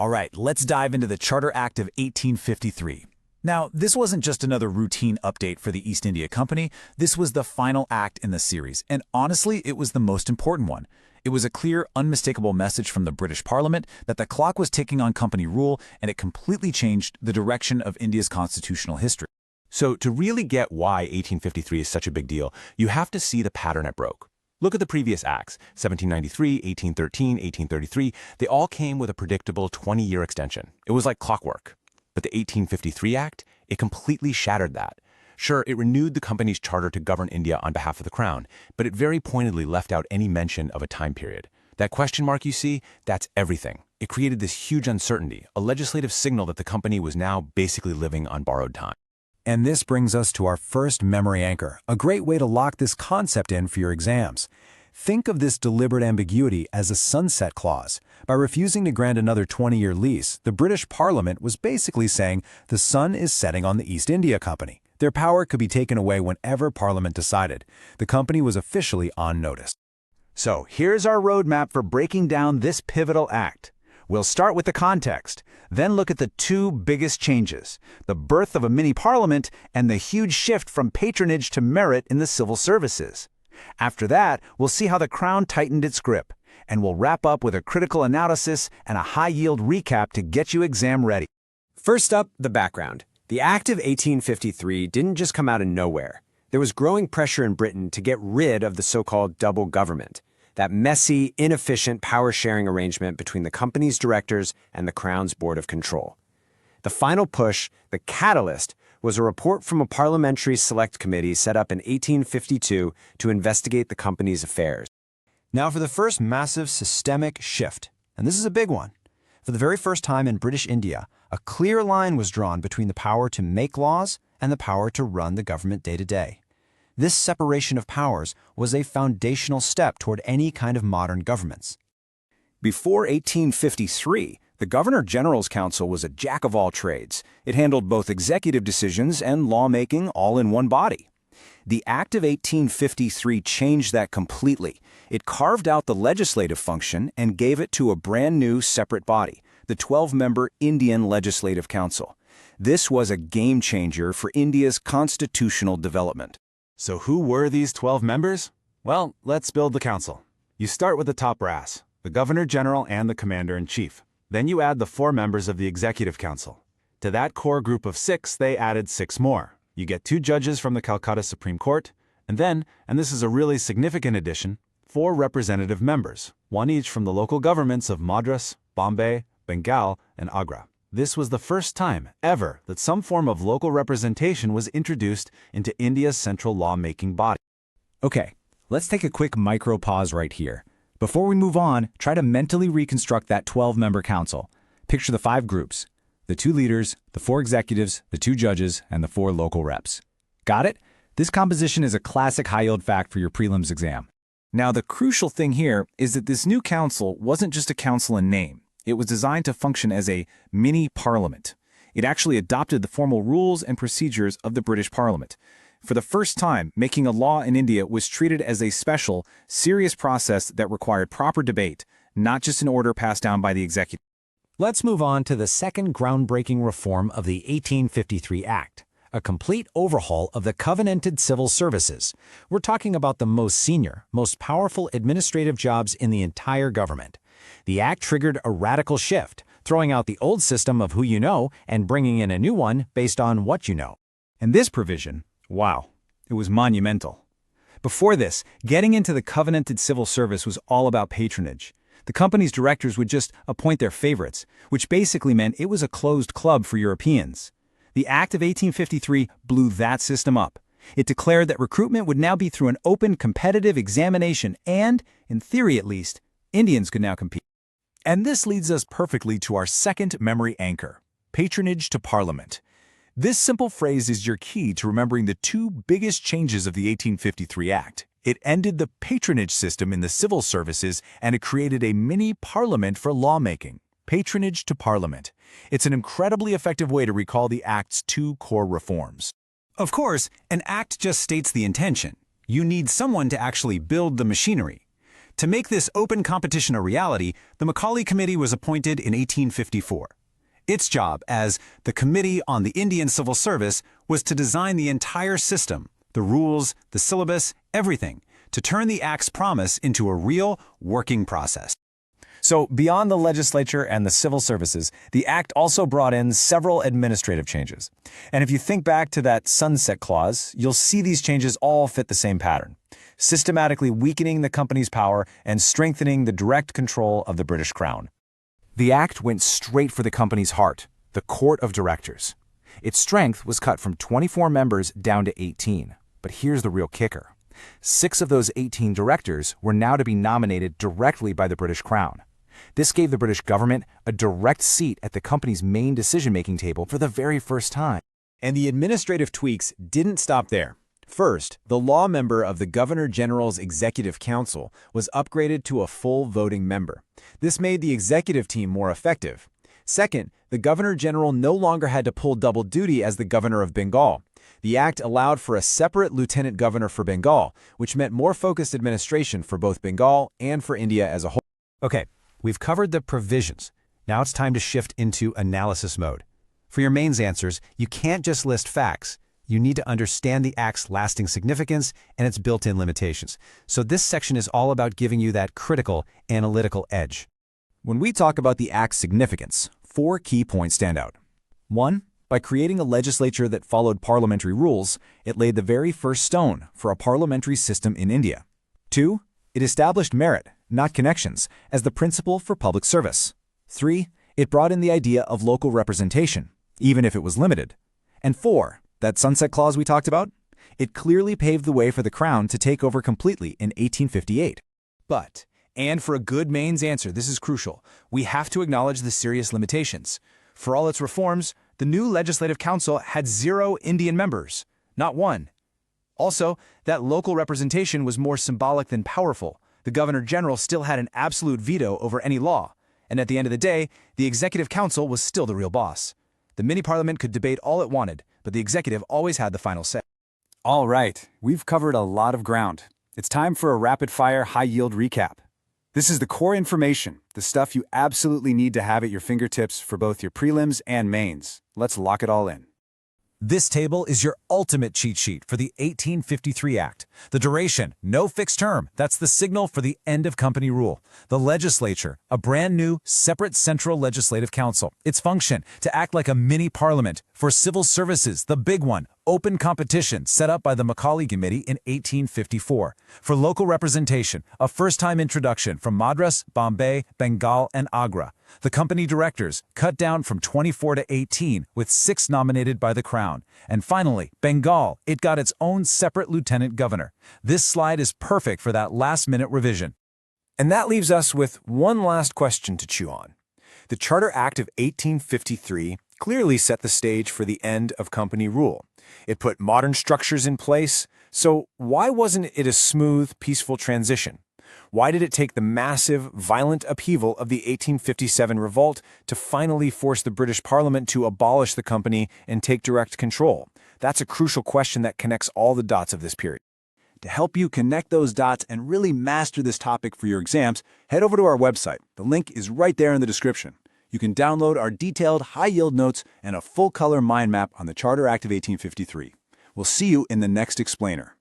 All right, let's dive into the Charter Act of 1853. Now, this wasn't just another routine update for the East India Company. This was the final act in the series, and honestly, it was the most important one. It was a clear, unmistakable message from the British Parliament that the clock was ticking on company rule, and it completely changed the direction of India's constitutional history. So to really get why 1853 is such a big deal, you have to see the pattern it broke. Look at the previous acts, 1793, 1813, 1833. They all came with a predictable 20-year extension. It was like clockwork. But the 1853 Act, it completely shattered that. Sure, it renewed the company's charter to govern India on behalf of the Crown, but it very pointedly left out any mention of a time period. That question mark you see, that's everything. It created this huge uncertainty, a legislative signal that the company was now basically living on borrowed time. And this brings us to our first memory anchor, a great way to lock this concept in for your exams. Think of this deliberate ambiguity as a sunset clause. By refusing to grant another 20-year lease, the British Parliament was basically saying the sun is setting on the East India Company. Their power could be taken away whenever Parliament decided. The company was officially on notice. So here's our roadmap for breaking down this pivotal act. We'll start with the context, then look at the two biggest changes, the birth of a mini-parliament and the huge shift from patronage to merit in the civil services. After that, we'll see how the Crown tightened its grip, and we'll wrap up with a critical analysis and a high-yield recap to get you exam ready. First up, the background. The Act of 1853 didn't just come out of nowhere. There was growing pressure in Britain to get rid of the so-called double government, that messy, inefficient power-sharing arrangement between the company's directors and the Crown's Board of Control. The final push, the catalyst, was a report from a parliamentary select committee set up in 1852 to investigate the company's affairs. Now for the first massive systemic shift, and this is a big one. For the very first time in British India, a clear line was drawn between the power to make laws and the power to run the government day to day. This separation of powers was a foundational step toward any kind of modern governments. Before 1853, the Governor-General's Council was a jack of all trades. It handled both executive decisions and lawmaking all in one body. The Act of 1853 changed that completely. It carved out the legislative function and gave it to a brand new separate body, the 12-member Indian Legislative Council. This was a game changer for India's constitutional development. So who were these 12 members? Well, let's build the council. You start with the top brass, the Governor-General and the Commander-in-Chief. Then you add the 4 members of the Executive Council. To that core group of 6, they added 6 more. You get 2 judges from the Calcutta Supreme Court, and then, and this is a really significant addition, 4 representative members, 1 each from the local governments of Madras, Bombay, Bengal, and Agra. This was the first time ever that some form of local representation was introduced into India's central lawmaking body. Okay, let's take a quick micro pause right here. Before we move on, try to mentally reconstruct that 12-member council. Picture the 5 groups, the 2 leaders, the 4 executives, the 2 judges, and the 4 local reps. Got it? This composition is a classic high-yield fact for your prelims exam. Now, the crucial thing here is that this new council wasn't just a council in name. It was designed to function as a mini-parliament. It actually adopted the formal rules and procedures of the British Parliament. For the first time, making a law in India was treated as a special, serious process that required proper debate, not just an order passed down by the executive. Let's move on to the second groundbreaking reform of the 1853 Act, a complete overhaul of the covenanted civil services. We're talking about the most senior, most powerful administrative jobs in the entire government. The Act triggered a radical shift, throwing out the old system of who you know and bringing in a new one based on what you know. And this provision, wow, it was monumental. Before this, getting into the covenanted civil service was all about patronage. The company's directors would just appoint their favorites, which basically meant it was a closed club for Europeans. The Act of 1853 blew that system up. It declared that recruitment would now be through an open, competitive examination and, in theory at least, Indians could now compete. And this leads us perfectly to our second memory anchor, patronage to Parliament. This simple phrase is your key to remembering the 2 biggest changes of the 1853 Act. It ended the patronage system in the civil services and it created a mini-parliament for lawmaking. Patronage to Parliament. It's an incredibly effective way to recall the Act's 2 core reforms. Of course, an act just states the intention. You need someone to actually build the machinery. To make this open competition a reality, the Macaulay Committee was appointed in 1854. Its job as the Committee on the Indian Civil Service was to design the entire system, the rules, the syllabus, everything, to turn the Act's promise into a real, working process. So, beyond the legislature and the civil services, the Act also brought in several administrative changes. And if you think back to that sunset clause, you'll see these changes all fit the same pattern, systematically weakening the company's power and strengthening the direct control of the British Crown. The Act went straight for the company's heart, the Court of Directors. Its strength was cut from 24 members down to 18. But here's the real kicker. 6 of those 18 directors were now to be nominated directly by the British Crown. This gave the British government a direct seat at the company's main decision-making table for the very first time. And the administrative tweaks didn't stop there. First, the law member of the Governor General's Executive Council was upgraded to a full voting member. This made the executive team more effective. Second, the Governor General no longer had to pull double duty as the Governor of Bengal. The Act allowed for a separate Lieutenant Governor for Bengal, which meant more focused administration for both Bengal and for India as a whole. Okay, we've covered the provisions. Now it's time to shift into analysis mode. For your mains answers, you can't just list facts. You need to understand the Act's lasting significance and its built-in limitations. So this section is all about giving you that critical, analytical edge. When we talk about the Act's significance, 4 key points stand out. 1. By creating a legislature that followed parliamentary rules, it laid the very first stone for a parliamentary system in India. 2. It established merit, not connections, as the principle for public service. 3. It brought in the idea of local representation, even if it was limited. And 4. That sunset clause we talked about? It clearly paved the way for the Crown to take over completely in 1858. But, and for a good mains answer, this is crucial, we have to acknowledge the serious limitations. For all its reforms, the new Legislative Council had 0 Indian members, not 1. Also, that local representation was more symbolic than powerful. The Governor General still had an absolute veto over any law, and at the end of the day, the Executive Council was still the real boss. The mini-parliament could debate all it wanted, but the executive always had the final say. All right, we've covered a lot of ground. It's time for a rapid-fire, high-yield recap. This is the core information, the stuff you absolutely need to have at your fingertips for both your prelims and mains. Let's lock it all in. This table is your ultimate cheat sheet for the 1853 Act. The duration, no fixed term. That's the signal for the end of company rule. The legislature, a brand new, separate central legislative council. Its function, to act like a mini parliament. For civil services, the big one, open competition set up by the Macaulay Committee in 1854. For local representation, a first-time introduction from Madras, Bombay, Bengal, and Agra. The company directors, cut down from 24 to 18, with 6 nominated by the Crown. And finally, Bengal, it got its own separate lieutenant governor. This slide is perfect for that last-minute revision. And that leaves us with one last question to chew on. The Charter Act of 1853 clearly set the stage for the end of company rule. It put modern structures in place, so why wasn't it a smooth, peaceful transition? Why did it take the massive, violent upheaval of the 1857 revolt to finally force the British Parliament to abolish the company and take direct control? That's a crucial question that connects all the dots of this period. To help you connect those dots and really master this topic for your exams, head over to our website. The link is right there in the description. You can download our detailed, high-yield notes and a full-color mind map on the Charter Act of 1853. We'll see you in the next explainer.